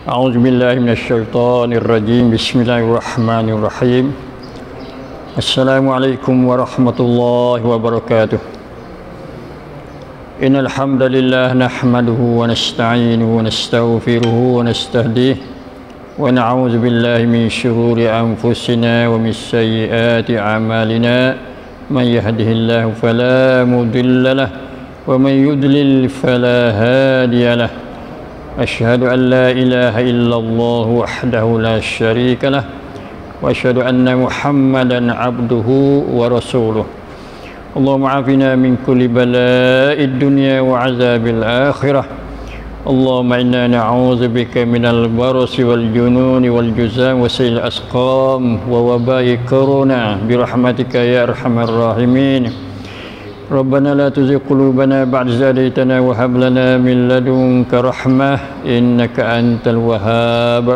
أعوذ بالله من الشيطان الرجيم. بسم الله الرحمن الرحيم. السلام عليكم ورحمة الله وبركاته. إن الحمد لله نحمده ونستعينه ونستغفره ونستهديه ونعوذ بالله من شرور أنفسنا ومن سيئات أعمالنا. من يهده الله فلا مضل له ومن يضلل فلا هادي له. أشهد أن لا إله إلا الله وحده لا شريك له وأشهد أن محمدا عبده ورسوله. اللهم عافنا من كل بلاء الدنيا وعذاب الآخرة. اللهم إنا نعوذ بك من البرص والجنون والجذام وسيء الأسقام ووباء كورونا برحمتك يا أرحم الراحمين. ربنا لا تزغ قلوبنا بعد إذ هديتنا وهب لنا من لدنك رحمة إنك أنت الوهاب.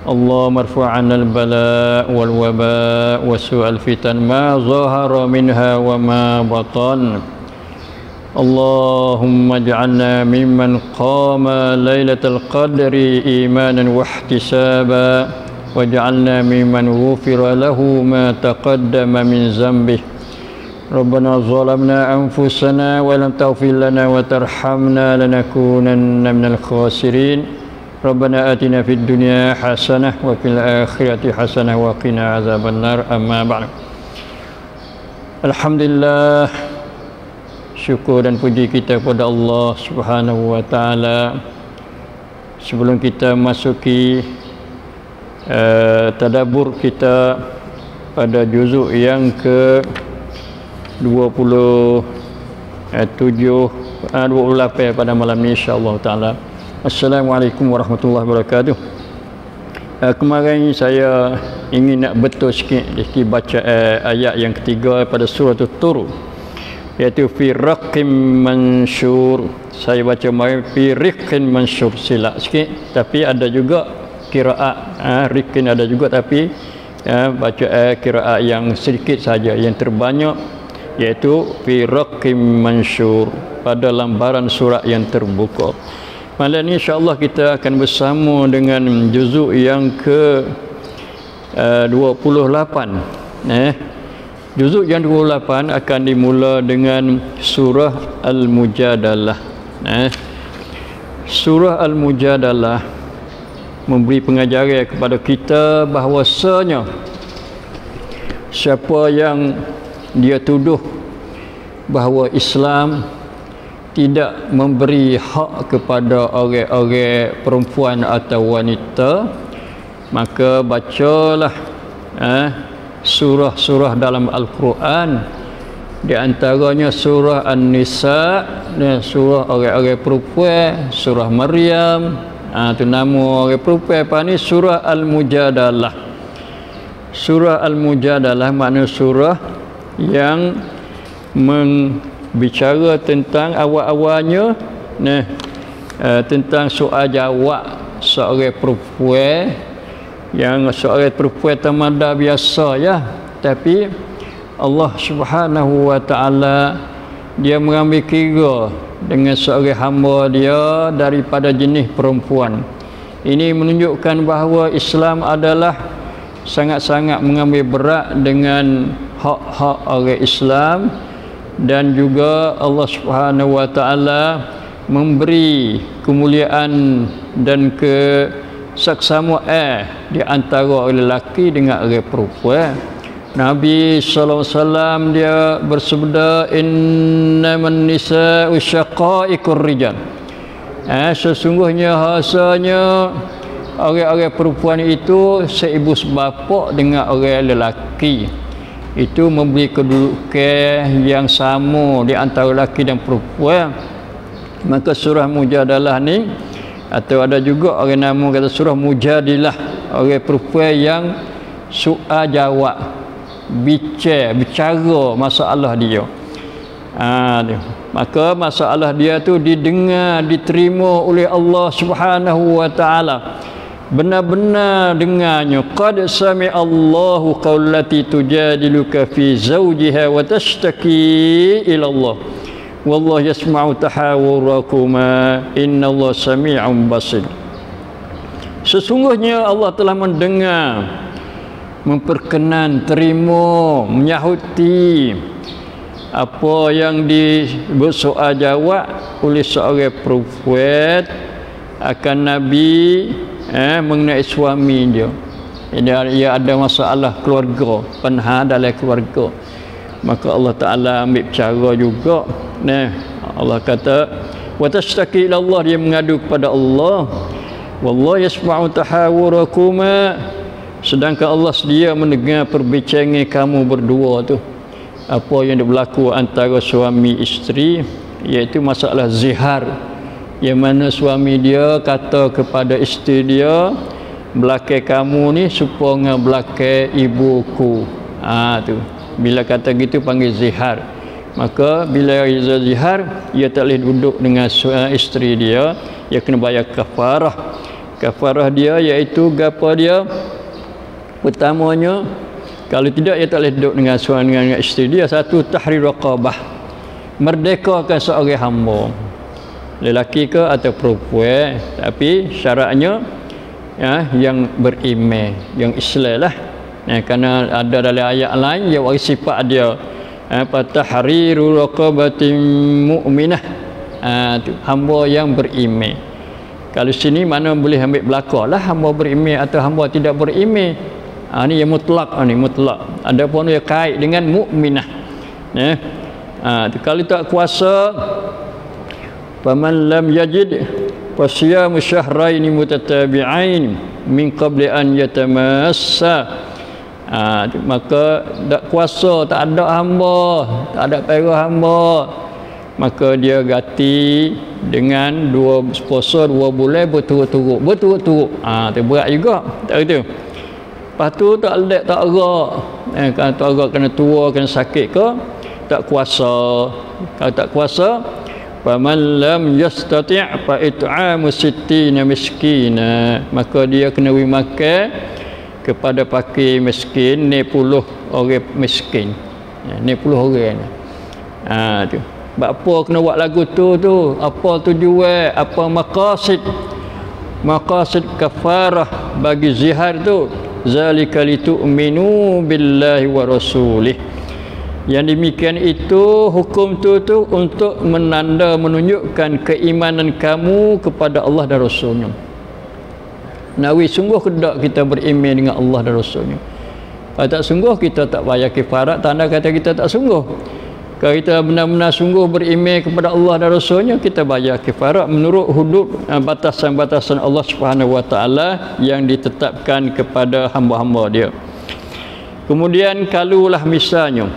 اللهم ارفع عنا البلاء والوباء وسوء الفتن ما ظهر منها وما بطن. اللهم اجعلنا ممن قام ليلة القدر إيمانا واحتسابا واجعلنا ممن غفر له ما تقدم من ذنبه. ربنا ظلمنا أنفسنا ولم تغفر لنا وترحمنا لنكونن من الخاسرين. ربنا آتنا في الدنيا حسنة وفي الآخرة حسنة وقنا عذاب النار. أما بعد. Alhamdulillah, syukur dan puji kita kepada Allah Subhanahu wa taala. Sebelum kita masuki tadabbur kita pada juzuk yang ke 28 pada malam ini insya-Allah taala. Assalamualaikum warahmatullahi wabarakatuh. Kemarin saya ingin nak betul sikit baca ayat yang ketiga pada surah At-Tur, iaitu fi raqqim mansyur. Saya baca kemarin fi riqqin mansyur, silap sikit, tapi ada juga qiraat riqqin ada juga, tapi baca qiraat yang sedikit saja. Yang terbanyak iaitu fi raqqim mansyur, pada lambaran surat yang terbuka. Malam ini insya-Allah kita akan bersama dengan juzuk yang ke 28. Juzuk yang 28 akan dimula dengan surah Al-Mujadalah. Surah Al-Mujadalah memberi pengajaran kepada kita bahawasanya siapa yang dia tuduh bahawa Islam tidak memberi hak kepada orang-orang perempuan atau wanita, maka bacalah surah-surah dalam Al-Quran, di antaranya surah An-Nisa, surah orang-orang perempuan, surah Maryam, itu nama orang perempuan apa ni, surah Al-Mujadalah. Surah Al-Mujadalah makna surah yang berbicara tentang awal-awalnya tentang soal jawab seorang perempuan, yang seorang perempuan tamada biasa ya, tapi Allah Subhanahu wa taala dia mengambil kira dengan seorang hamba dia daripada jenis perempuan. Ini menunjukkan bahawa Islam adalah sangat-sangat mengambil berat dengan hak-hak orang Islam, dan juga Allah Subhanahu wa taala memberi kemuliaan dan kesaksamaan di antara orang lelaki dengan orang perempuan. Nabi sallallahu alaihi wasallam dia bersabda, innaman nisa'u syaqa'iqur rijal. Sesungguhnya hasanya orang-orang perempuan itu seibu sebapa dengan orang lelaki. Itu memberi kedudukan yang sama di antara lelaki dan perempuan. Maka surah Mujadalah ni, atau ada juga orang nama kata surah Mujadilah, orang perempuan yang soal jawab, bicara masalah dia. Maka masalah dia tu didengar, diterima oleh Allah Subhanahu wa taala. Benar-benar dengannya. Qad sami'allahu qawlati tujadiluka fi zawjiha wa tashtaki ila Allah wallahu yasma'u tahawurakuma innallaha sami'un basir. Sesungguhnya Allah telah mendengar, memperkenan, terima, menyahuti apa yang dibersoal jawab oleh seorang prophet akan Nabi mengenai suami dia. Ia ada masalah keluarga, penha dalam keluarga. Maka Allah Ta'ala ambil cara juga. Allah kata, wa tashtaki ila Allah, dia mengadu kepada Allah. Wallahu yasma'u tahawurakuma, sedangkan Allah sedia mendengar perbincangan kamu berdua tu. Apa yang berlaku antara suami isteri, iaitu masalah zihar, yang mana suami dia kata kepada isteri dia, belakang kamu ni supaya belakang ibuku. Tu bila kata gitu panggil zihar. Maka bila zihar, ia tak boleh duduk dengan isteri dia, ia kena bayar kafarah. Kafarah dia iaitu gapa dia? Pertamanya, kalau tidak ia tak boleh duduk dengan suami dengan isteri dia. Satu, tahrir raqabah, merdekakan seorang hamba, lelaki ke atau perempuan, tapi syaratnya yang beriman, yang Islam lah. Kerana ada dalam ayat lain yang bagi sifat dia tahriru raqabatin mu'minah, hamba yang beriman. Kalau sini mana boleh ambil belakang lah, hamba beriman atau hamba tidak beriman. Ni yang mutlak, ni mutlak. Ada pun yang kait dengan mukminah. Kalau tak kuasa, faman lam yajid fasiyamu syahraini mutatabi'ain min qabli an yatamassa. Maka tak kuasa, tak ada hamba, tak ada perah hamba, maka dia ganti dengan puasa 2 bulan berturut-turut. Tu berat juga, tak gitu. Lepas tu tak lek, tak agak. Kalau tak agak kena tua, kena sakit ke, tak kuasa. Kalau tak kuasa, faman lam yastati' fa it'amu 60 miskina, maka dia kena beri makan kepada fakir miskin 60 orang miskin. 60 orang. Tu. Sebab apa kena buat lagu tu? Apa tujuan? Apa maqasid? Maqasid kafarah bagi zihar tu, zalika litu'minu billahi wa rasulih. Yang demikian itu, hukum tu untuk menunjukkan keimanan kamu kepada Allah dan Rasulnya. Nawi sungguh kedak kita beriman dengan Allah dan Rasulnya. Kalau tak sungguh, kita tak bayar kifarat, tanda kata kita tak sungguh. Kalau kita benar-benar sungguh beriman kepada Allah dan Rasulnya, kita bayar kifarat menurut hudud batasan-batasan Allah Subhanahu wa taala yang ditetapkan kepada hamba-hamba dia. Kemudian kalulah misalnya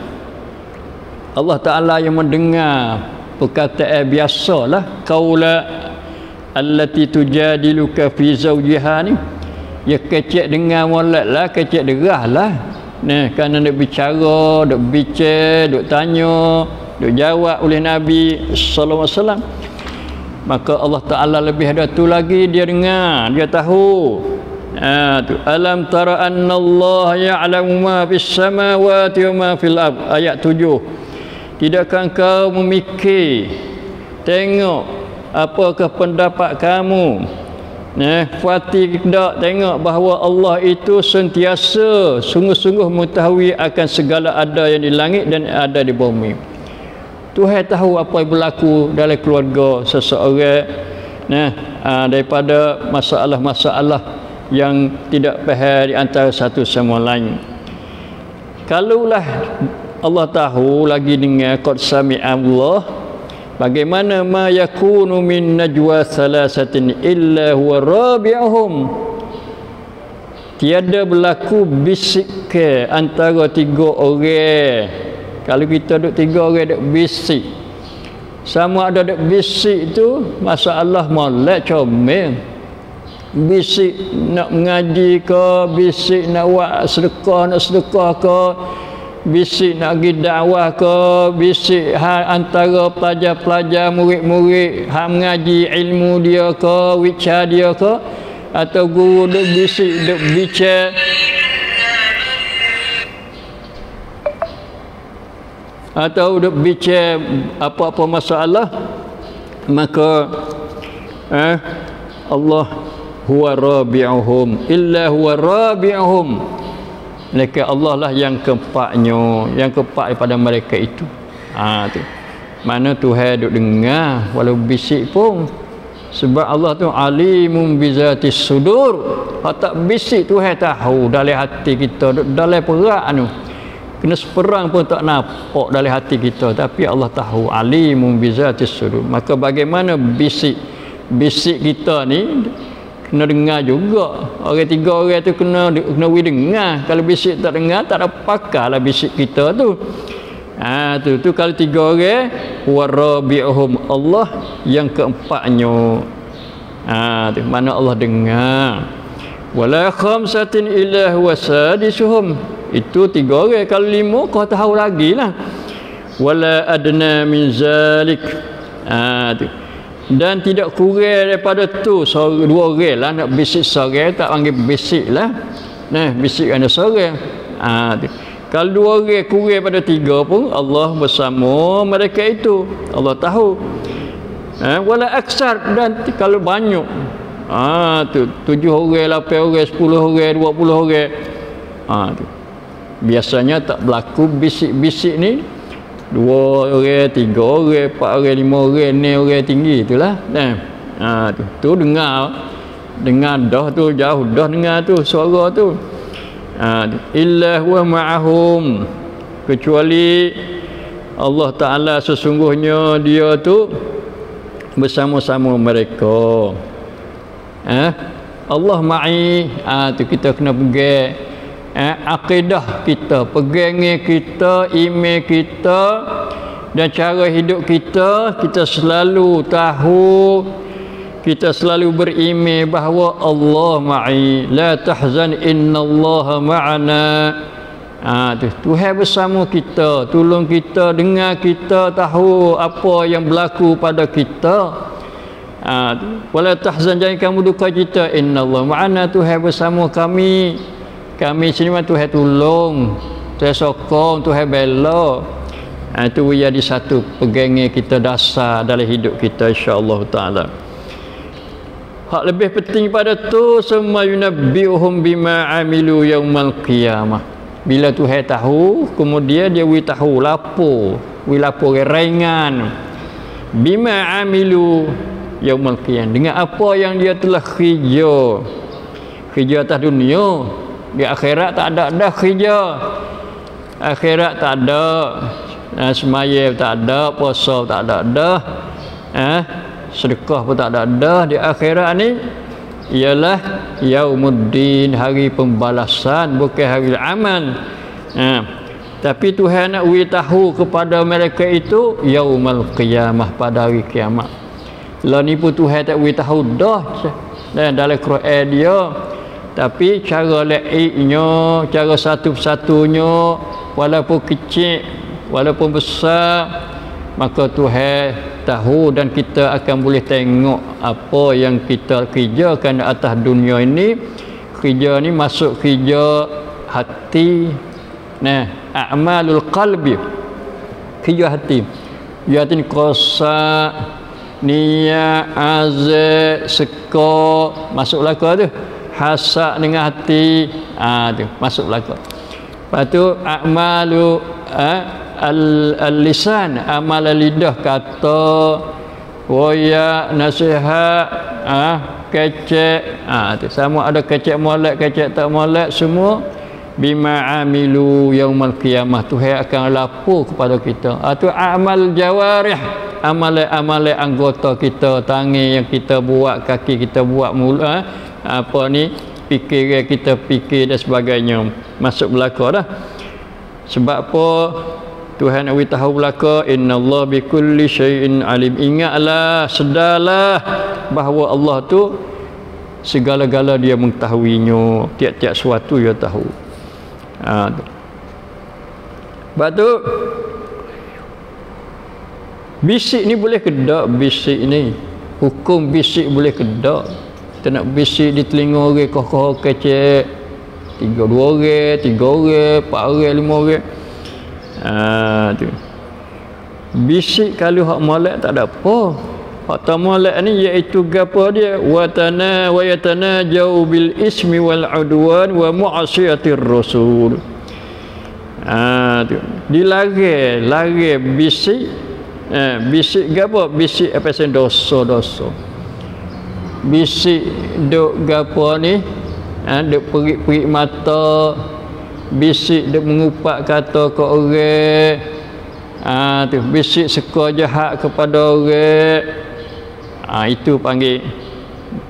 Allah Ta'ala yang mendengar perkataan biasalah, qaula allati tujadiluka fi zawjiha ni, ya kecek dengar molek lah, kecek derah lah. Kerana nak bicara, nak bincang, nak tanya, nak jawab oleh Nabi sallallahu alaihi wasallam. Maka Allah Ta'ala lebih ada tu lagi, dia dengar, dia tahu. Alam tara anna Allah ya'lamu ma fis samawati wa ma fil ard, ayat 7. Tidakkah kau memikir, tengok apakah pendapat kamu? Fatih tak tengok bahawa Allah itu sentiasa sungguh-sungguh mengetahui akan segala ada yang di langit dan ada di bumi. Tuhan tahu apa yang berlaku dalam keluarga seseorang, daripada masalah-masalah yang tidak faham di antara satu sama lain. Kalaulah Allah tahu lagi dengan qad sami'a Allah, bagaimana ma yakunu min najwa thalathatin illa huwa rabi'uhum, tiada berlaku bisik ke antara 3 orang. Kalau kita duduk 3 orang duduk bisik, sama ada duduk bisik tu masalah molek comel, bisik nak mengaji ke, bisik nak buat sedekah ke, bisik nak pergi dakwah ke, bisik antara pelajar-pelajar, murid-murid mengaji ilmu dia ke, wica dia ke, atau guru duk bisik, duk bicara, atau duk bicara apa-apa masalah, maka Allah huwa rabi'uhum illa huwa rabi'uhum. Mereka Allah lah yang keempatnya, yang keempat daripada mereka itu. Tu mana Tuhan duk dengar walau bisik pun, sebab Allah tu alimun bizatis sudur. Hak tak bisik Tuhan tahu dalam hati kita, dalam perak anu kena seperang pun tak nampak dalam hati kita, tapi Allah tahu alimun bizatis sudur. Maka bagaimana bisik kita ni kena dengar juga. Orang tiga orang tu kena dengar. Kalau bisik tak dengar, tak ada pakar lah bisik kita tu. Tu kalau tiga orang, warabi'uhum, Allah yang keempatnya. Tu mana Allah dengar. Wala khamsatin illa huwa sadisuhum. Itu tiga orang. Kalau lima kau tahu lagi lah. Wala adna min zalik. Tu. Dan tidak kurang daripada tu dua orang lah. Nak bisik seorang tak panggil bisik lah. Bisik ada seorang. Kalau dua orang kurang pada tiga pun Allah bersama mereka itu. Allah tahu. Wala aksar, dan kalau banyak tu 7 orang, 8 orang, 10 orang, 20 orang, tu biasanya tak berlaku bisik-bisik ni. 2 orang, 3 orang, 4 orang, 5 orang, 6 orang tinggi itulah. Tu dengar dah tu, jauh dah dengar tu suara tu. Illa huwa ma'ahum, kecuali Allah Ta'ala sesungguhnya dia tu bersama-sama mereka. Allah ma'i, tu kita kena pegang akidah kita, pegangan kita, iman kita dan cara hidup kita. Kita selalu tahu, kita selalu beriman bahawa Allah ma'i, la tahzan innallaha ma'ana. Tuhan bersama kita, tolong kita, dengar kita, tahu apa yang berlaku pada kita. Wala tahzan, jangan kamu duka cita, innallaha ma'ana, Tuhan bersama kami. Kami sini mah Tuhan tolong, Tuhan sokong, Tuhan bela. Itu jadi satu pegangan kita dasar dalam hidup kita, insya-Allah taala. Hak lebih penting pada tu, semua yunabbi'uhum bima amilu yaumal qiyamah. Bila Tuhan tahu, kemudian dia tahu lapor ringan bima amilu yaumal qiyamah, dengan apa yang dia telah kerja atas dunia. Di akhirat tak ada dah kerja. Akhirat tak ada, semaya tak ada, puasa tak ada dah, sedekah pun tak ada dah. Di akhirat ni ialah yaumuddin, hari pembalasan, bukan hari amal. Tapi Tuhan nak tahu kepada mereka itu yaumal qiyamah, pada hari kiamat. Lah ni pun Tuhan tak tahu dah dalam Quran dia. Tapi cara laiknya, cara satu-satunya, walaupun kecil, walaupun besar, maka Tuhan tahu dan kita akan boleh tengok apa yang kita kerjakan atas dunia ini. Kerja ni masuk kerja hati. A'malul qalbi, kerja hati. Kerja hati ni kosa, niat, azab, seka, masuk belaka tu. Hasad dengan hati, tu masuk belaka. Lepas tu a'malu al-lisan, amal lidah, kata, royak, nasihat, kecek, tu sama ada kecek molek, kecek tak molek, semua bima amilu yaumal qiyamah. Tuhan akan lapor kepada kita. Tu amal jawarih, amal anggota kita, tangan yang kita buat, kaki kita buat, mulut, apa ni, fikiran kita fikir dan sebagainya, masuk belaka dah. Sebab apa Tuhan nak tahu belaka, innallaha bikulli syai'in alim. Ingatlah, sedarlah bahawa Allah tu segala-gala dia mengetahuinya, tiap-tiap sesuatu dia tahu. Sebab tu bisik ni boleh kedak, bisik ni hukum bisik boleh kedak. Kita nak bisik di telinga orang, kokoh kecek, 2 orang, 3 orang, 4 orang, 5 orang. Tu bisik kalau hak molek tak ada apa. hak tamolek ni iaitu gapo dia wa yatanajau bil ismi wal udwan wa ma'siyatir rasul. Tu dilare bisik bisik gapo bisik apa sen dosa bisik duk gapo ni duk perik-perik mata, bisik duk mengupak kata ke orang, tu bisik suka jahat kepada orang, itu panggil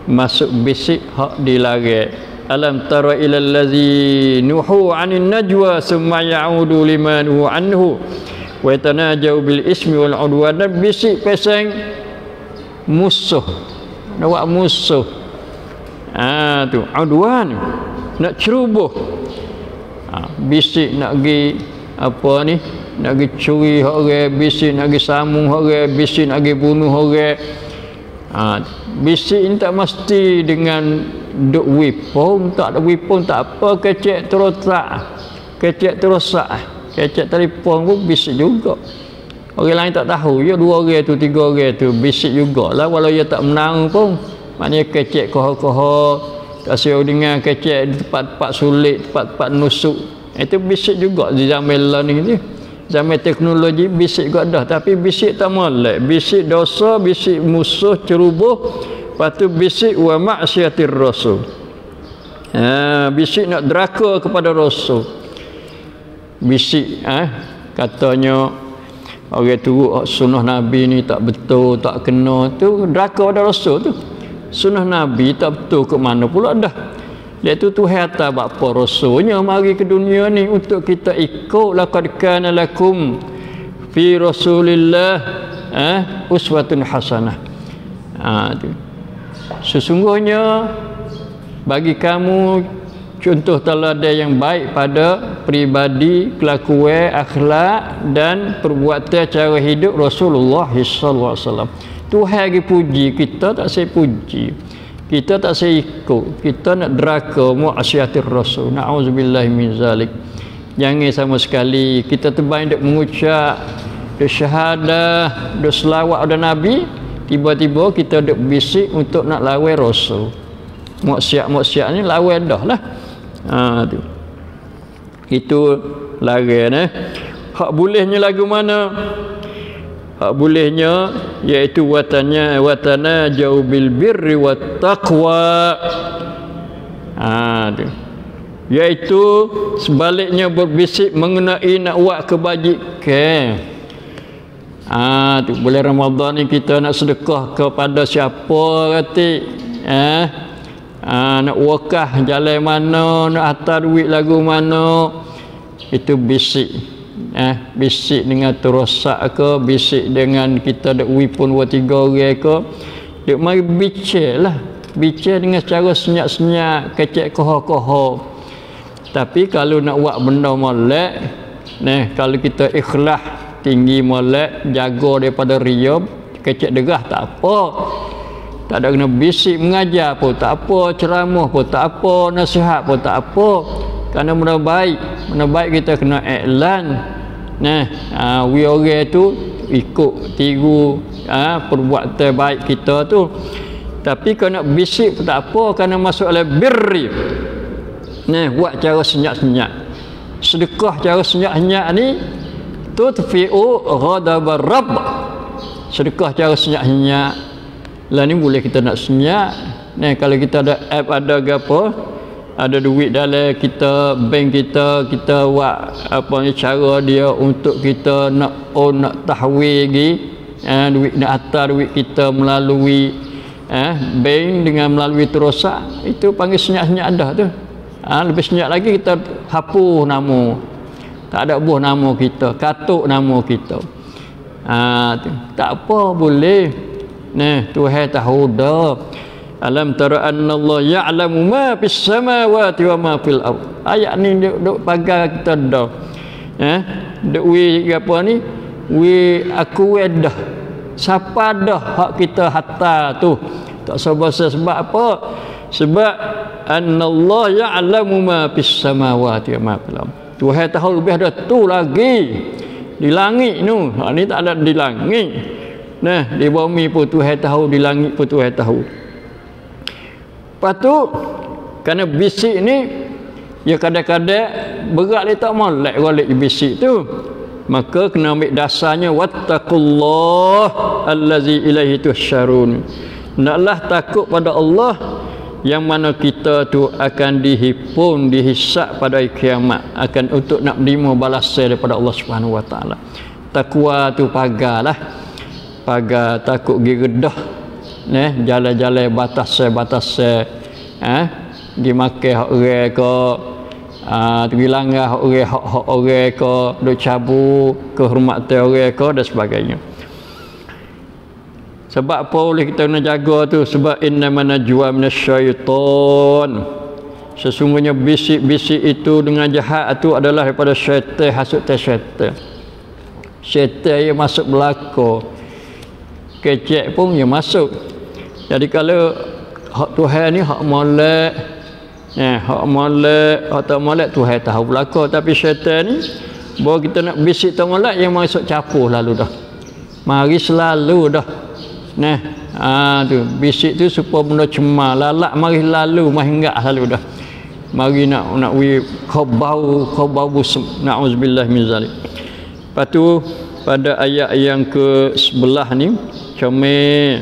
masuk bisik hak dilarang. Alam tara ilal ladzi nuhu 'anil najwa summa ya'udu liman huwa anhu wa yatanajau bil ismi wal 'udwan. Bisik pasang musuh, nak musuh, tu udwan, nak ceroboh, bisik nak pergi apa ni, nak pergi curi orang, bisik nak pergi sambung orang, bisik nak pergi bunuh orang. Bisik ni tak mesti dengan duk weapon, tak ada weapon tak apa, kecek terosak, kecek telefon pun bisik juga. Orang lain tak tahu, ya 2 orang tu 3 orang tu bisik jugalah, walau dia tak menang pun. Maknanya kecek koho-koho, tak siap dengan kecek di tempat-tempat sulit, tempat-tempat nusuk. Itu bisik juga di zaman learning ni. Zaman teknologi bisik juga dah, tapi bisik tak molek. Bisik dosa, bisik musuh, ceroboh, lepas tu bisik wa ma'siyatir rasul. Bisik nak deraka kepada rasul. Bisik katanya orang turut sunnah Nabi ni tak betul, tak kena, tu deraka pada rasul tu. Sunnah Nabi tak betul ke mana pula dah. Iaitu Tuhan atas bapa rasulnya mari ke dunia ni untuk kita ikut. Laqad kana lakum fi rasulillah uswatun hasanah. Tu. Sesungguhnya bagi kamu contoh teladan yang baik pada pribadi, kelakuan, akhlak dan perbuatan cara hidup Rasulullah sallallahu alaihi wasallam. Tuhan lagi puji, kita tak saya puji, kita tak saya ikut, kita nak deraka mu'asyiatir rasul. Na'udzubillahi min zalik. Jangan sama sekali kita terbaik duk mengucap duk syahadah, duk selawat pada Nabi, tiba-tiba kita duk bisik untuk nak lawan rasul. Maksiat ni lawan dah lah. Tu. Itu larang hak bolehnya lagu mana? Hak bolehnya iaitu watana jauh bil birri wat taqwa. Tu. Iaitu sebaliknya berbisik mengenai nak buat kebajikan. Tu bulan Ramadan ni kita nak sedekah kepada siapa kata nak wakah jalan mana, nak hantar duit lagu mana, itu bisik. Bisik dengan terosak ke, bisik dengan kita ada weapon 2-3 orang ke, dia mari bicara dengan cara senyap-senyap, kecek koho-koho. Tapi kalau nak buat benda molek, kalau kita ikhlas tinggi molek, jaga daripada riya, kecek derah tak apa. Tak ada kena bisik mengajar pun tak apa, ceramah pun tak apa, nasihat pun tak apa. Kerana benda baik kita kena iklan. We orang tu ikut tiru perbuatan baik kita tu. Tapi kalau nak bisik pun tak apa, kerana masuk oleh birri. Buat cara senyap-senyap. Sedekah cara senyap-senyap ni tudfi'u ghadabar rabb. Sedekah cara senyap-senyap. Lah ni boleh kita nak senyap. Kalau kita ada app, ada apa, ada duit dalam kita, bank kita buat apa ni cara dia untuk kita nak tahwil lagi, duit nak hantar duit kita melalui bank dengan melalui terosak, itu panggil senyap-senyap dah tu. Lebih senyap lagi kita hapus nama, tak ada buah nama kita, katuk nama kita. Tak apa, boleh. Tuhan tahu dah. Alam tara anna Allah ya'lamu ma fis samawati wa ma fil ard. Ayat ni duk pagar kita dah. Duk apa ni? Aku dah. Siapa dah hak kita hatta tu. Tak sabar sebab apa? Sebab anna Allah ya'lamu ma fis samawati wa ma fil ard. Tuhan tahu lebih ada tu lagi. Di langit tu. Hak ni tak ada di langit. Nah, di bumi pun Tuhan tahu, di langit pun Tuhan tahu. Lepas tu kerana bisik ni ya kadang-kadang berat dia tak molek golek bisik tu. Maka kena ambil dasarnya wattaqullah allazi ilaihi tuhsyarun. Naklah takut pada Allah yang mana kita tu akan dihimpun, dihisap pada hari kiamat, akan untuk nak menerima balasan daripada Allah Subhanahu Wa Taala. Takwa tu pagarlah. Pagar takut giredah. Jalan-jalan batas-batas gi makan hak orang ke, pergi langgar hak orang ke, duk cabut kehormatan orang ke dan sebagainya. Sebab apa boleh kita kena jaga tu? Sebab innama najwa minasyaitan. Sesungguhnya bisik-bisik itu dengan jahat itu adalah daripada syaitan, hasut syaitan. Syaitan yang masuk belaka, kecek pun yang masuk. Jadi kalau hak Tuhan ni hak molek, hak molek, hak tak molek Tuhan tahu belaka. Tapi syaitan ni bahawa kita nak bisik tak molek, yang masuk capuh lalu dah. Mari selalu dah. Tu bisik tu supaya benda cemar, lalak mari lalu, mari enggak selalu dah. Mari nak kau bau busuk. Nauzubillah min zalik. Lepas tu pada ayat yang ke-11 ni comel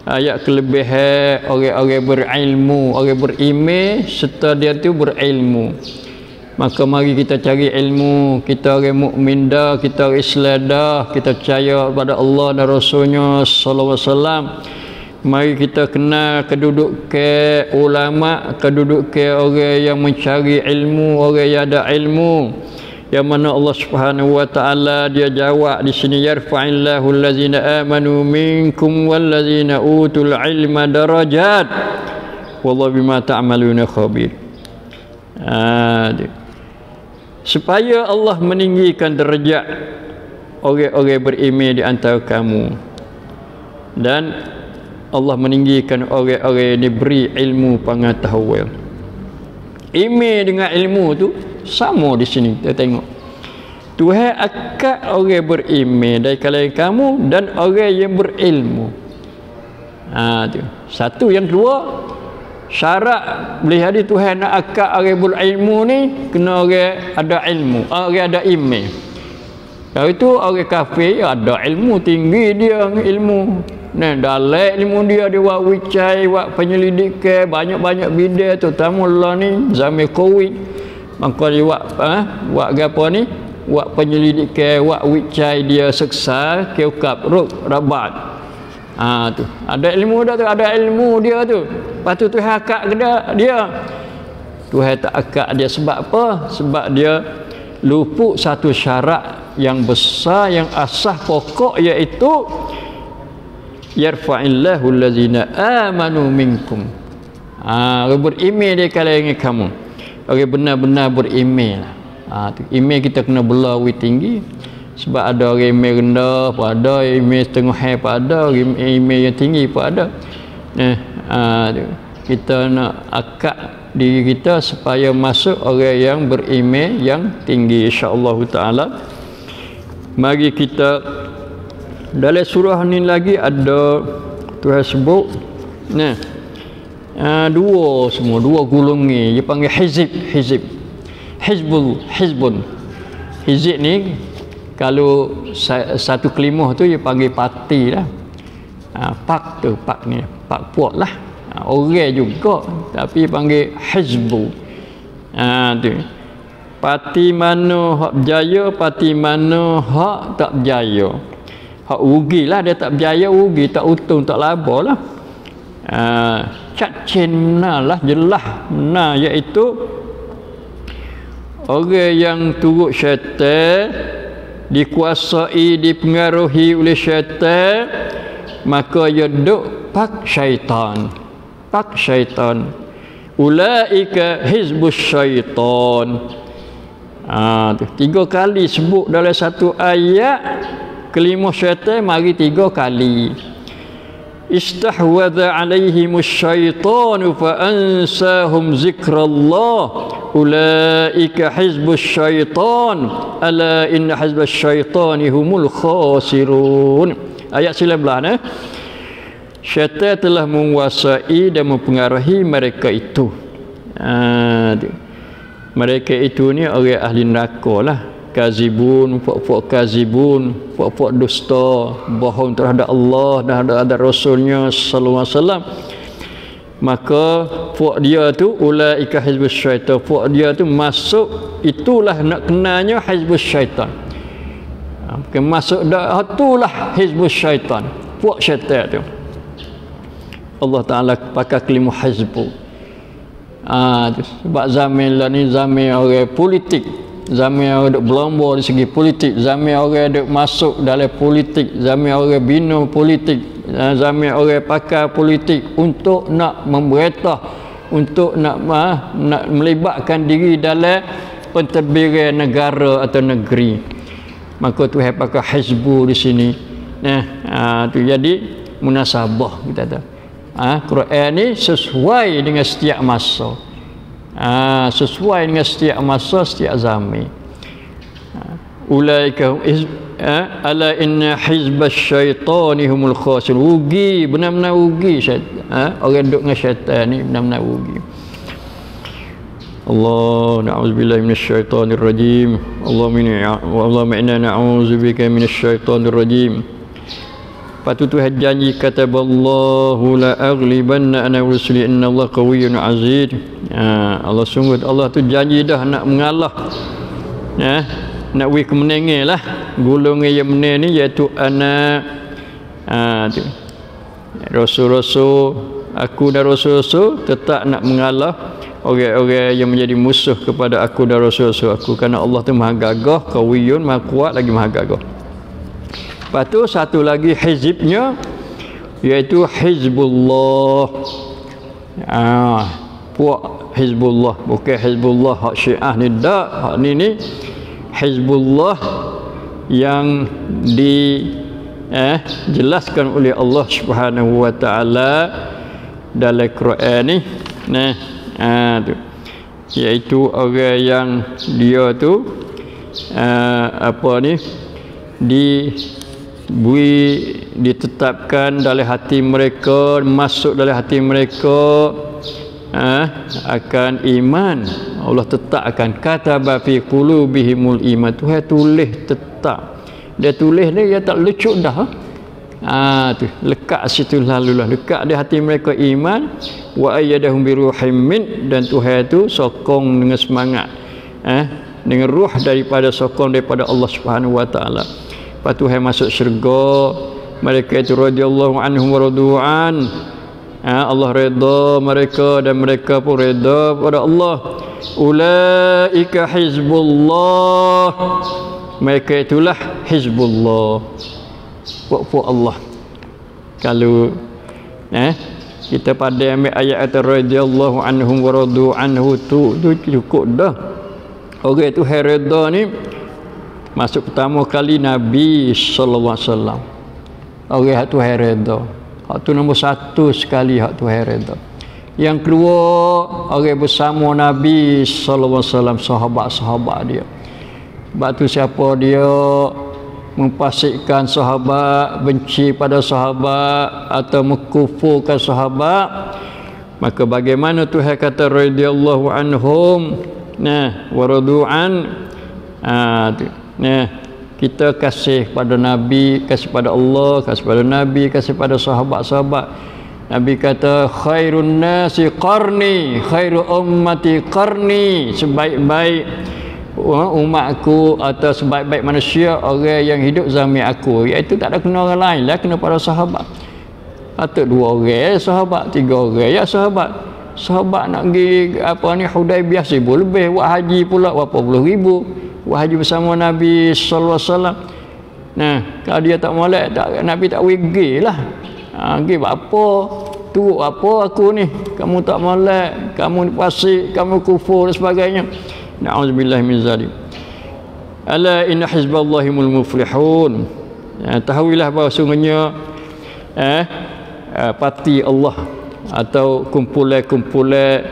ayat kelebihan orang-orang berilmu, orang berilmu serta dia tu berilmu. Maka mari kita cari ilmu. Kita orang mukmin dah, kita orang Islam dah, kita percaya kepada Allah dan Rasulnya sallallahu alaihi wasallam. Mari kita kenal kedudukan ulama, kedudukan orang yang mencari ilmu, orang yang ada ilmu. Yang mana Allah Subhanahu Wa Taala dia jawab di sini, yarfa'illahu allazina amanu minkum wallazina utul ilma darajat wallahu bima ta'maluna khabir. Supaya Allah meninggikan derajat orang-orang berilmu di antara kamu, dan Allah meninggikan orang-orang yang diberi ilmu pengetahuan. Ilmu dengan ilmu tu sama di sini. Kita tengok Tuhan akad orang berilmu dari kalangan kamu dan orang yang berilmu. Tu satu. Yang kedua, syarat boleh ada Tuhan nak akad orang berilmu ni kena orang ada ilmu, orang ada ilmu. Kalau itu orang kafir ada ilmu tinggi, dia ilmu dalam ilmu dia buat wicai, buat penyelidikan banyak-banyak bidang, terutama lah ni zaman Covid. Maka dia buat apa ni, buat penyelidikan, buat wicai dia seksa keukap ruk rabat. Tu ada ilmu dah tu, ada ilmu dia tu. Lepas tu Tuhan akad dia. Tuhan tak akad dia sebab apa? Sebab dia luput satu syarat yang besar, yang asas pokok, iaitu yarfa'illahu allazina amanu minkum. Orang berilmu dia kalangan kamu, orang benar-benar berilmu. Ilmu kita kena belawi tinggi. Sebab ada orang ilmu rendah pun ada, ilmu setengah pun ada, ilmu yang tinggi pun ada. Kita nak akad diri kita supaya masuk orang yang berilmu yang tinggi, insya-Allah taala. Mari kita dalam surah ni lagi ada Tuhan sebut dua golongan, dia panggil hizbun. Hizib ni kalau satu kelimah tu dia panggil parti lah. Pak ni pak puak lah, orang juga tapi panggil hizbu. Tu parti mana hak berjaya, parti mana hak tak berjaya. Hak rugi lah, dia tak berjaya rugi, tak untung tak laba lah. Cacin lah jelas nah, iaitu orang yang turut syaitan, dikuasai, dipengaruhi oleh syaitan, maka ia duk pak syaitan. Ulaika hizbus syaitan. Tiga kali sebut dalam satu ayat kelimah syaitan, mari tiga kali. Istahwadha alaihimus syaitanu fa ansahum zikrallah ulaika hizbus syaitan ala inna hizbas syaitani humul khasirun. Ayat 19 syaitan telah menguasai dan mempengaruhi mereka itu. Mereka itu ni orang ahli neraka lah. Kazibun, puak-puak kazibun, puak-puak dusta, bohong terhadap Allah dan terhadap Rasulnya sallallahu alaihi wasallam. Maka puak dia tu ulaika hizbus syaitan. Puak dia tu masuk, itulah nak kenanya hizbus syaitan. Masuk dah, itulah hizbus syaitan. Puak syaitan tu. Allah Ta'ala pakai kelima hizbu. Sebab zaman lah ni zaman orang politik, zaman orang duk berlomba di segi politik, zaman orang duk masuk dalam politik, zaman orang bina politik, zaman orang pakai politik untuk nak memberetah, untuk nak melibatkan diri dalam pentadbiran negara atau negeri. Maka Tuhan pakai hizbu di sini. Tu jadi munasabah kita tahu. Quran ni sesuai dengan setiap masa. Sesuai dengan setiap masa, setiap zaman. Ulaika ala inna hizbasy syaitani humul khasirun. Rugi, benar-benar rugi syaitan. Orang duduk dengan syaitan ni benar-benar rugi. Allah na'udzubillahi minasyaitonir rajim. Allahumma inna na'udzubika minasyaitonir rajim. Lepas tu Tuhan janji kataballahu la aghlibanna ana wa rusuli innallaha qawiyyun aziz. Allah sungguh Allah tu janji dah nak mengalah. Nak wi kemenangan lah. Golongan yang menang ni iaitu ana tu. Rasul-rasul, aku dan rasul-rasul tetap nak mengalah orang-orang yang menjadi musuh kepada aku dan rasul-rasul aku, kerana Allah tu maha gagah, qawiyyun, maha kuat lagi maha gagah. Lepas tu satu lagi hizibnya iaitu Hizbullah. Puak Hizbullah, bukan Hizbullah hak Syiah ni dak, hak ni Hizbullah yang jelaskan oleh Allah Subhanahu wa taala dalam Quran ni. Tu iaitu orang yang dia tu ditetapkan dalam hati mereka, masuk dalam hati mereka akan iman. Allah tetapkan kataba fi qulubihimul iman. Tuhan tulis tetap. Dia tulis ni dia tak lecuk dah. Tu lekat situ lalulah, lekat di hati mereka iman. Wa ayyadahum bi ruhim min, dan Tuhan tu sokong dengan semangat dengan ruh daripada sokong daripada Allah Subhanahu wa taala. Lepas Tuhan masuk syurga, mereka itu radhiyallahu anhum wa radu'an. Allah redha mereka dan mereka pun redha kepada Allah. Ulaika hizbullah. Mereka itulah hizbullah. Puak-puak Allah. Kalau kita pada ambil ayat radhiyallahu anhum wa radu'anhu tu cukup dah. Orang itu redha ni masuk pertama kali Nabi sallallahu alaihi wasallam. Orang hak tu redha. Hak tu nombor satu sekali hak tu redha. Yang kedua, orang bersama Nabi sallallahu alaihi wasallam, sahabat-sahabat dia. Sebab tu siapa dia memfasikkan sahabat, benci pada sahabat atau mengkufurkan sahabat, maka bagaimana Tuhan kata radhiyallahu anhum wa radu'an. Kita kasih pada Nabi, kasih pada Allah, kasih pada Nabi, kasih pada sahabat-sahabat. Nabi kata khairun nasi qarni, khairu ummati qarni. Sebaik-baik umatku atau sebaik-baik manusia orang yang hidup zaman aku, iaitu tak ada kena orang lain lah, kena para sahabat. Atau dua orang sahabat, tiga orang ya sahabat. Sahabat nak pergi Hudaibiyah 1000 lebih, buat haji pula berapa puluh ribu, buat haji bersama Nabi sallallahu alaihi wasallam. Kalau dia tak molek, Nabi tak pergi lah. Pergi buat apa? Turut apa aku ni? Kamu tak molek, kamu fasik, kamu kufur dan sebagainya. Na'udzubillah min zalim. Ala inna hizballahimul muflihun. Tahuilah bahawa sungguhnya parti Allah atau kumpulan-kumpulan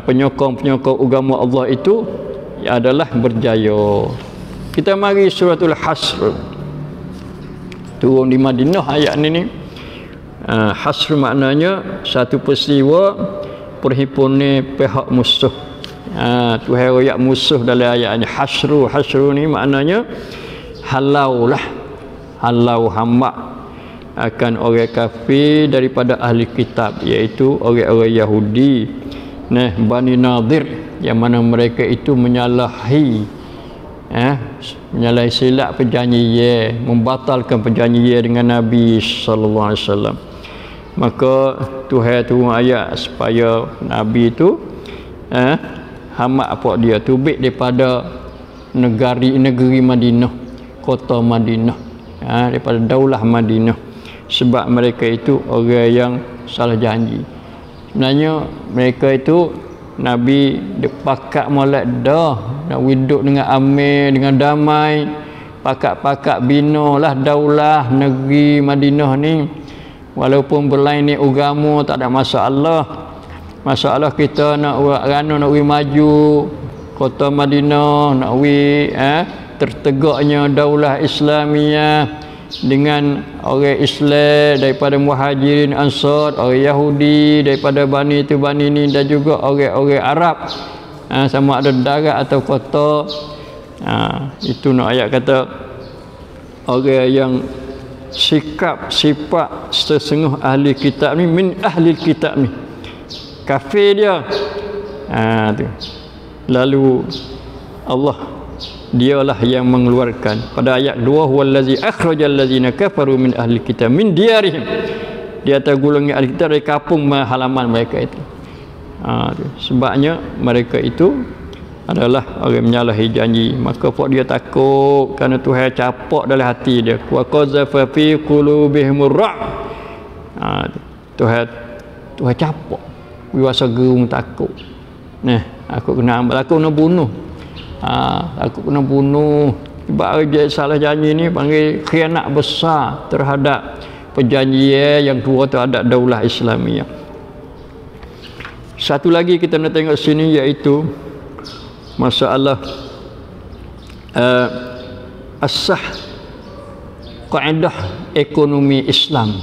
penyokong-penyokong agama Allah itu adalah berjaya. Kita mari suratul Hasr. turun di Madinah ayat ni. Hasr maknanya satu peristiwa perhimpunan pihak musuh. Tuhan royak musuh dalam ayat ni. Hasru ni maknanya halau hamba akan orang kafir daripada ahli kitab, iaitu orang-orang Yahudi. Bani Nadir, yang mana mereka itu menyalahi silap perjanjian, membatalkan perjanjian dengan Nabi sallallahu alaihi wasallam. Maka Tuhan turun ayat supaya Nabi itu hamat apa dia tubik daripada negeri Madinah, kota Madinah, daripada daulah Madinah, sebab mereka itu orang yang salah janji. Sebenarnya mereka itu Nabi pakat molek dah nak hidup dengan aman, dengan damai, pakat binalah daulah negeri Madinah ni. Walaupun berlainan agama tak ada masalah. Masalah kita nak maju kota Madinah, nak tertegaknya daulah Islamiyah dengan orang Islam daripada Muhajirin Ansar, orang Yahudi daripada Bani ni, dan juga orang-orang Arab, sama ada darat atau kota. Itu nak ayat kata orang yang sifat sesungguh ahli kitab ni, min ahli kitab ni, kafir dia. Tu. Lalu Allah dialah yang mengeluarkan pada ayat 2, huwallazi akhrajal ladzina kafaru min ahli kitab min diyarihim, di atas golongan ahli kitab dari kampung halaman mereka itu. Sebabnya mereka itu adalah orang menyalahi janji. Maka dia takut kerana Tuhan capak dalam hati dia, wa qazafa fi qulubihimur ra'. Tuhan capak, rasa gerung takut. Aku kena bunuh. Aku kena bunuh. Sebab dia salah janji ni panggil khianat besar terhadap perjanjian yang dua terhadap daulah Islamiyah. Satu lagi kita nak tengok sini, iaitu masalah asah kaedah ekonomi Islam.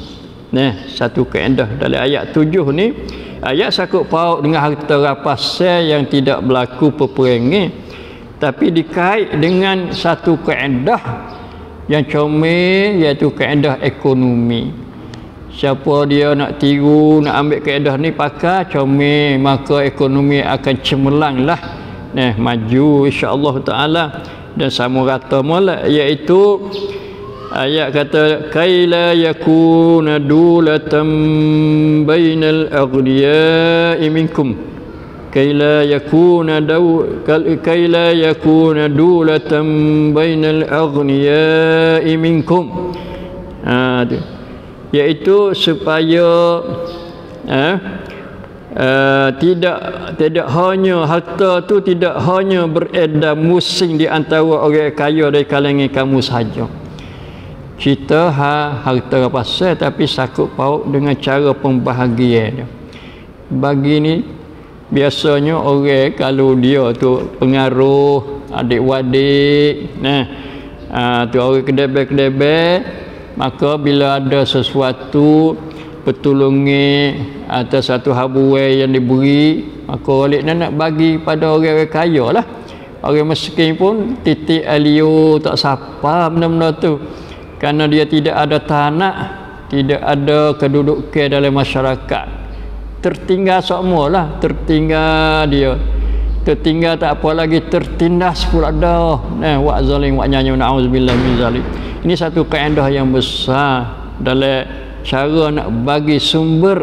Satu kaedah dalam ayat 7 ni, ayat sakut paut dengan harta rampasan yang tidak berlaku peperangan, tapi dikait dengan satu kaedah yang comel, iaitu kaedah ekonomi. Siapa dia nak tiru, nak ambil kaedah ni pakai comel, maka ekonomi akan cemerlanglah, maju insya-Allah taala dan sama rata molek, iaitu ayat kata kaila yakuna dulatan bainal aghniya'i minkum, kaila yakuna dulatan bainal aghniya'i minkum. Iaitu supaya tidak hanya harta tu tidak hanya beredar musing di antara orang kaya dari kalangan kamu saja. Kita harta rampasan, tapi sakut paut dengan cara pembahagian dia. Bagi ni biasanya orang kalau dia tu pengaruh adik-adik, tu orang kedebel-kedebel, maka bila ada sesuatu pertolongan atau satu habuai yang diberi, maka oleh nak bagi pada orang-orang kaya lah. Orang miskin pun titik alio tak sapa benda-benda tu, kerana dia tidak ada tanah, tidak ada kedudukan dalam masyarakat, tertinggal semua lah. Tertinggal tak apa lagi, tertindas pula dah. Wa zalim wa nyanyi, na'udzubillah min zalim. Ini satu kaedah yang besar dalam cara nak bagi sumber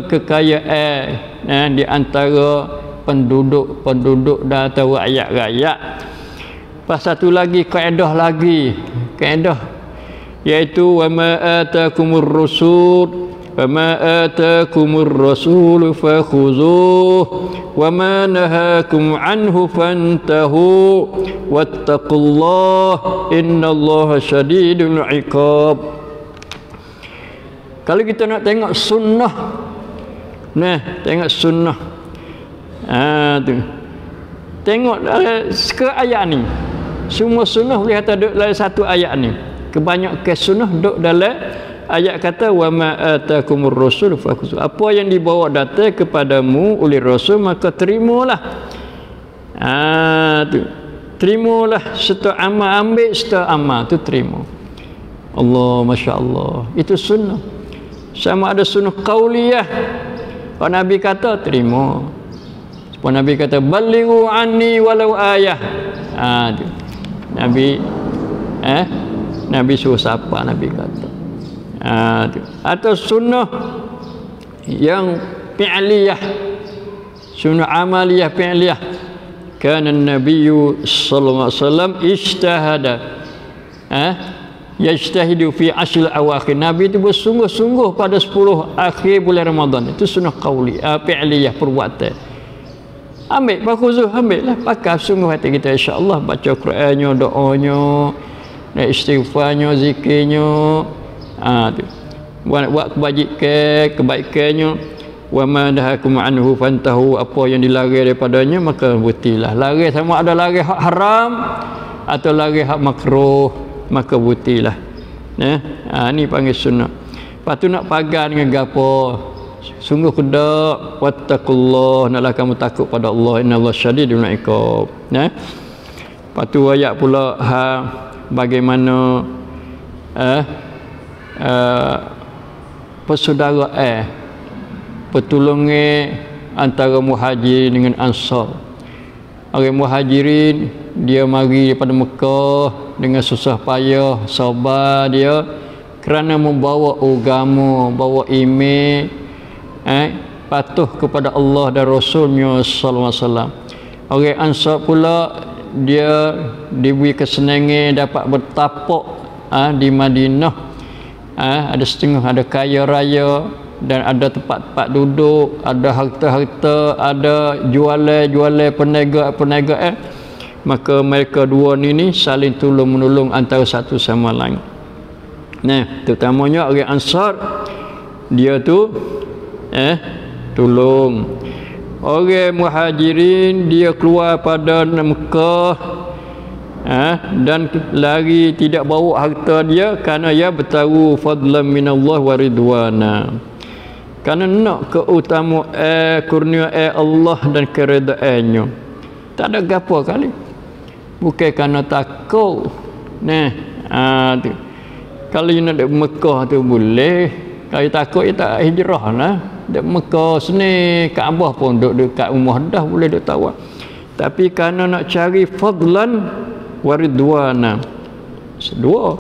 kekayaan di antara penduduk dan atau rakyat-rakyat. Pas satu lagi kaedah iaitu wa ma atakumur rasul fakhuzuh wa ma nahakum anhu fantahu wattaqullah innallaha syadidul iqab. Kalau kita nak tengok sunnah, tengok sunnah, tu tengok ke ayat ni, semua sunnah boleh kata dalam satu ayat ni. Kebanyakan sunnah duk dalam ayat kata wa ma atakumur rasul fakhudhu. Apa yang dibawa datang kepadamu oleh rasul maka terimalah. Tu. Terimalah serta amal, ambil serta amal tu terima. Allah, masya-Allah. Itu sunnah. Sama ada sunnah qauliyah. Kalau Nabi kata terima. Sebab Nabi kata balighu anni walau ayah. Tu. Nabi suruh siapa Nabi kata. Tu. Atau sunnah yang fi'liyah. Sunnah amaliyah fi'liyah. Kana an-nabiyyu sallallahu alaihi wasallam ijtahada. Yajtahidu fi ashr awakhir. Nabi itu bersungguh-sungguh pada 10 akhir bulan Ramadan. Itu sunnah qauli, fi'liyah, perbuatan. Ambil, pakhuzuh, ambillah, pakai sungguh hati kita insya-Allah, baca Qurannya, doanya, dan istighfarnya, zikirnya. Tu. Buat kebaikannya. Wa ma nahakum anhu fantahu, apa yang dilarang daripadanya maka butilah. Larang sama ada larang hak haram atau larang hak makruh, maka butilah. Ni panggil sunnah. Lepas tu nak pagar dengan gapo? Sungguh kedak wattaqullah, naklah kamu takut pada Allah, innallaha syadidul iqab. Lepas tu ayat pula bagaimana persaudaraan, pertolongan antara muhajirin dengan ansar. Orang muhajirin dia mari daripada Mekah dengan susah payah, sabar dia kerana membawa agama, bawa iman, patuh kepada Allah dan Rasulnya sallallahu alaihi wasallam. Orang ansar pula dia diberi kesenangan dapat bertapak di Madinah. Ada setengah ada kaya raya dan ada tempat-tempat duduk, ada harta-harta, ada jualan-jualan, perniagaan. Maka mereka dua ni saling tolong-menolong antara satu sama lain. Terutamanya orang Ansar dia tu tolong. Orang Muhajirin dia keluar pada Mekah dan lari tidak bawa harta dia kerana ia bertaruh fadlan minallah wa ridwana. Kerana nak keutamaan kurnia Allah dan keredaannya. Tak ada gapo kali. Bukan kerana takut. Tu. Kalau nak dek Mekah tu boleh. Kalau takut tak hijrah lah. Dek Mekah sini Kaabah pun duduk dekat rumah dah boleh duk tawaf. Tapi kerana nak cari fadlan wa ridwana. Dua.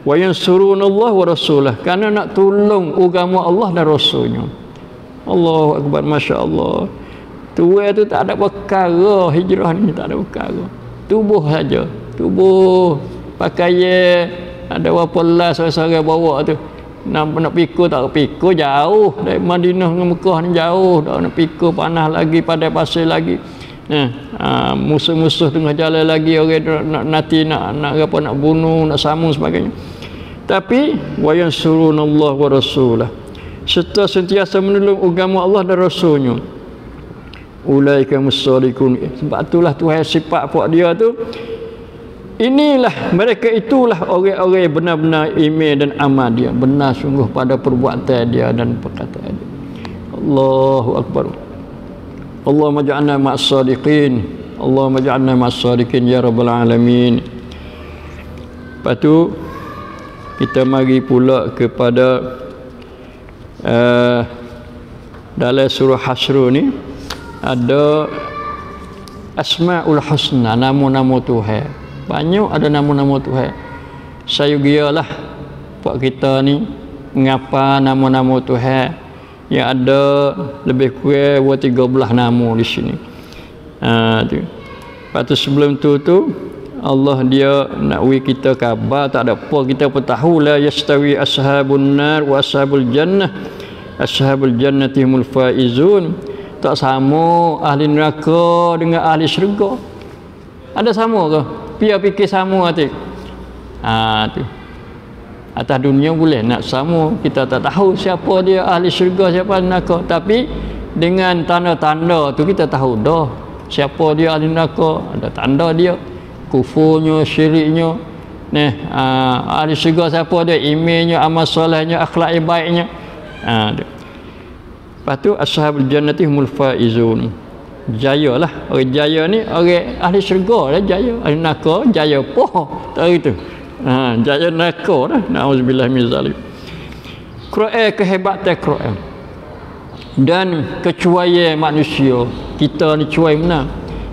Wa yansurunallah wa rasulah, kerana nak tolong agama Allah dan Rasulnya. Allahu akbar, masya-Allah. Tua tu tak ada perkara, hijrah ni tak ada perkara. Tubuh saja, tubuh pakaian ada berapa las orang-orang bawa tu. Nak pikul tak pikul, jauh dari Madinah dengan Mekah ni jauh, dah nak pikul panas lagi, padai pasir lagi. Musuh-musuh tengah jalan lagi, orang nak nanti nak apa, nak bunuh, nak sambung sebagainya. Tapi wa yansurunallah wa rasulah, serta sentiasa menolong agama Allah dan Rasulnya. Ulaika musaddiqun. Sebab itulah Tuhan sifat puak dia tu. Inilah mereka, itulah orang-orang yang benar-benar iman dan amal dia, benar sungguh pada perbuatan dia dan perkataan dia. Allahu akbar. Allahumma ja'alna ma'as sadiqin. Allahumma ja'alna ma'as sadiqin ya rabbal alamin. Lepas tu kita mari pula kepada dalam surah Hasr ni ada Asmaul Husna, nama-nama Tuhan. Banyak ada nama-nama Tuhan. Saya gialah buat kita ni mengapa nama-nama Tuhan yang ada lebih kurang 13 nama di sini. Tu. Lepas tu sebelum tu Allah dia nak beri kita khabar, tak ada apa kita pun tahu la yastawi ashabun nar wa ashabul jannah. Ashabul jannati humul faizun. Tak sama ahli neraka dengan ahli syurga. Ada sama ke? Biar fikir sama hati. Tu. Atas dunia boleh nak sama, kita tak tahu siapa dia ahli syurga, siapa ahli neraka, tapi dengan tanda-tanda tu kita tahu dah siapa dia ahli neraka, ada tanda dia, kufurnya, syiriknya, Ahli syurga siapa dia? Imannya, amal solehnya, akhlak yang baiknya. Lepas tu ashabul jannati humul faizun. Jaya lah. Orang jaya ni orang ahli syurga lah jaya. Ahli neraka jaya poh. Tak gitu. Jaya neraka dah. Nauzubillah min zalik. Quran, kehebatan Quran dan kecuaian manusia. Kita ni cuai mana?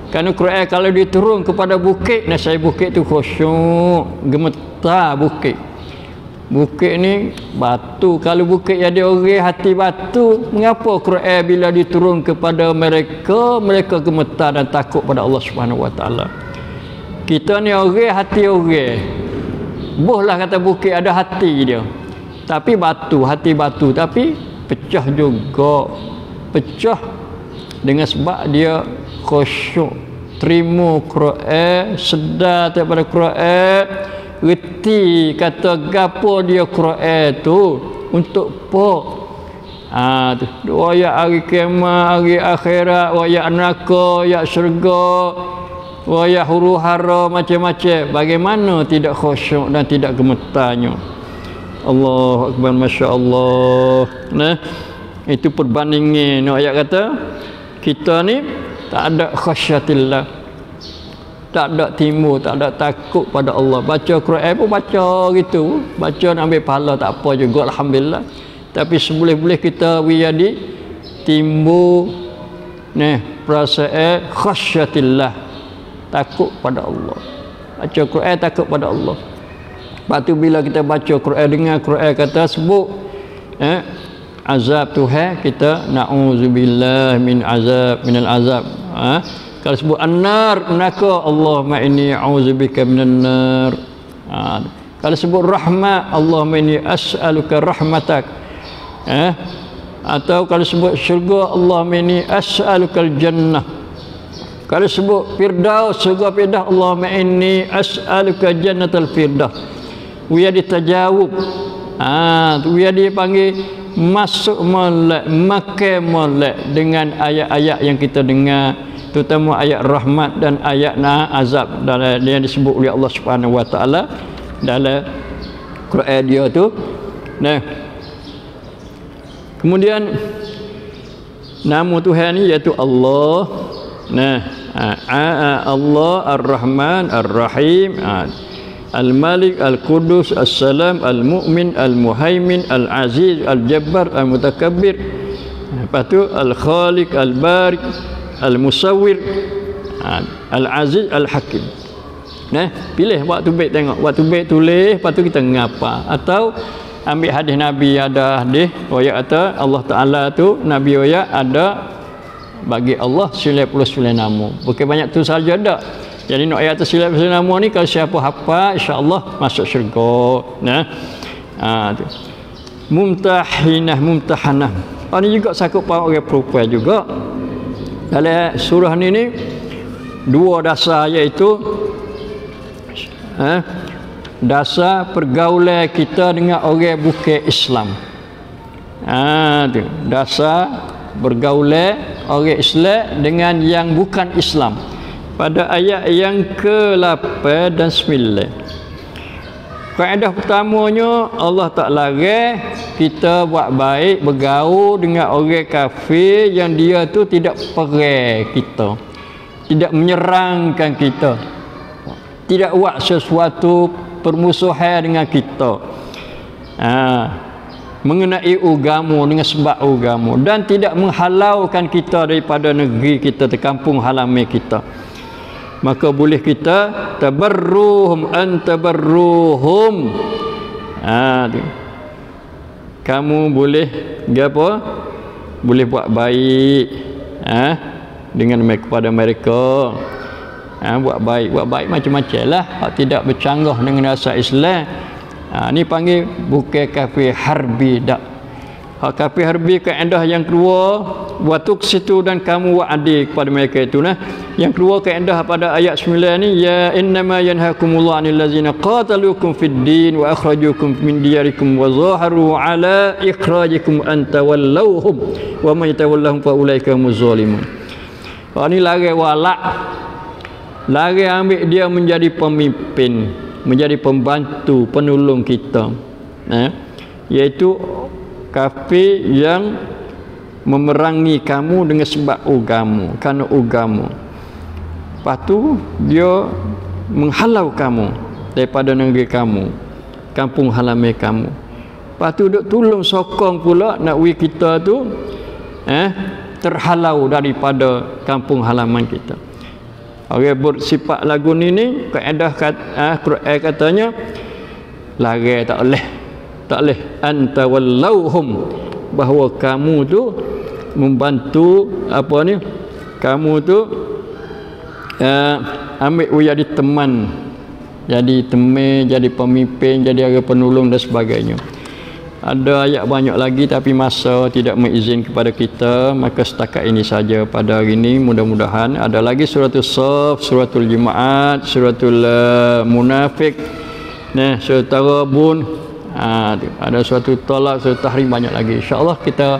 Kerana Quran kalau diturun kepada bukit, nasai bukit tu khusyuk, gemetar bukit. Bukit ni batu. Kalau bukit jadi orang hati batu, mengapa Quran bila diturun kepada mereka, mereka gemetar dan takut pada Allah Subhanahu Wa Taala? Kita ni orang hati orang. Bohlah kata bukit ada hati dia. Tapi batu, hati batu, tapi pecah juga. Pecah dengan sebab dia khusyuk, terima Quran, sedar daripada Quran, reti kata gapo dia Quran tu untuk apa. Tu ayat hari kiamat, hari akhirat, ayat neraka, ayat syurga, ayat huru hara macam-macam. Bagaimana tidak khusyuk dan tidak gemetarnya? Allahu akbar, masya-Allah. Itu perbandingan ayat kata kita ni tak ada khasyatillah, tak ada timbul, tak ada takut pada Allah. Baca Quran pun baca gitu, baca nak ambil pahala tak apa juga, alhamdulillah. Tapi seboleh-boleh kita wiyadi timbul perasaan khasyatillah, takut pada Allah. Baca Quran takut pada Allah. Lepas tu bila kita baca Quran, dengar Quran kata sebut azab Tuhan, kita na'udzubillah min azab, minal azab. Kalau sebut an-nar, neraka, Allahumma inni a'udzubika minan nar. Kalau sebut rahmat, Allahumma inni as'aluka rahmatak. Atau kalau sebut syurga, Allahumma inni as'aluka al-jannah. Kalau sebut firdaus, syurga firdaus, Allahumma inni as'aluka jannatal firdaus. Dia ditajawab. Dia dipanggil masuk molek, makan molek dengan ayat-ayat yang kita dengar, terutama ayat rahmat dan ayat azab dalam yang disebut oleh Allah Subhanahu Wa Taala dalam Quran dia tu. Kemudian nama Tuhan ni iaitu Allah. Allah Ar-Rahman Ar-Rahim, Al-Malik, Al-Qudus, As-Salam, Al-Mu'min, Al-Muhaimin, Al-Aziz, Al-Jabbar, Al-Mutakabbir. Lepas tu Al-Khaliq, Al-Barik, Al-Musawwir, Al-Aziz, Al-Hakim. Pilih waktu baik tengok. Waktu baik tulis, lepas tu kita ngapa. Atau ambil hadis Nabi, ada hadis ayat kata Allah Taala tu, Nabi ayat ada bagi Allah 99 nama. Bukan banyak tu saja dak. Jadi nak ayat tersilap nama ni kalau siapa hafal, insya-Allah masuk syurga. Tu. Mumtahanah. Ini juga sakut para orang perempuan juga. Dalam surah ni dua dasar, iaitu dasar pergaulan kita dengan orang bukan Islam. Tu. Dasar pergaulan orang Islam dengan yang bukan Islam. Pada ayat yang ke-8 dan 9. Kaedah pertamanya, Allah tak larang kita buat baik, bergaul dengan orang kafir yang dia tu tidak perang kita, tidak menyerangkan kita, tidak buat sesuatu permusuhan dengan kita mengenai agama dengan sebab agama, dan tidak menghalaukan kita daripada negeri kita, di kampung halaman kita. Maka boleh kita tabarruhum antabarruhum. Kamu boleh apa? Boleh buat baik dengan kepada mereka. Buat baik macam-macam lah. Tidak bercanggah dengan dasar Islam. Ni panggil bukan kafir harbi dak. Kafir harbi kaedah yang kedua, wa tuqsitu, dan kamu adil kepada mereka itu nah. Yang kedua kaedah pada ayat 9 ni, ya innama yanhakumullahu 'anil ladzina qataluukum fid din wa akhrajukum min diyarikum wa zaharu 'ala ikhrajikum an tawallawhum wa may tawallahum fa ulaika humuz zalimun. Ini larang walak, larang ambil dia menjadi pemimpin. menjadi pembantu penolong kita, iaitu kafir yang memerangi kamu dengan sebab agama, kerana agama. Lepas tu dia menghalau kamu daripada negeri kamu, kampung halaman kamu. Lepas tu duk tolong sokong pula nak kita tu terhalau daripada kampung halaman kita. Orang bersifat lagu ni kaedah Quran katanya lari tak boleh anta wallauhum, bahawa kamu tu membantu kamu tu ambil jadi teman, jadi pemimpin, jadi orang penolong dan sebagainya. Ada ayat banyak lagi tapi masa tidak mengizinkan kepada kita, maka setakat ini saja pada hari ini. Mudah-mudahan ada lagi suratul Saf, suratul Jumaat, suratul Munafik, suratul Tarabun, ada suratul Talaq, suratul Tahrim, banyak lagi. InsyaAllah kita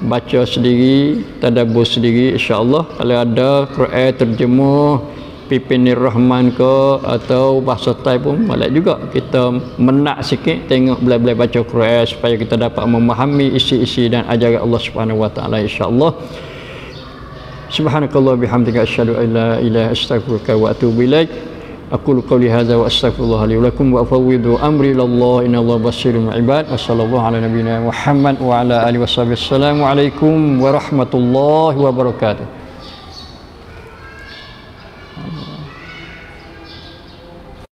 baca sendiri, tadabbur sendiri insya-Allah. Kalau ada Quran terjemuh Pipinir Rahman ke atau bahasa Thai pun boleh juga kita menak sikit, tengok boleh baca Quran supaya kita dapat memahami isi-isi dan ajaran Allah Subhanahu wa taala insya-Allah. Subhanakallah bihamdika asyhadu an la ilaha illa anta astaghfiruka wa atubu ilaik. Aqulu qawli hadza wa astaghfirullah li wa lakum wa afawwidu amri ilallah innallaha basirun bil ibad. Wassallallahu ala nabiyyina Muhammad wa ala alihi washabihi. Assalamu alaikum warahmatullahi wabarakatuh.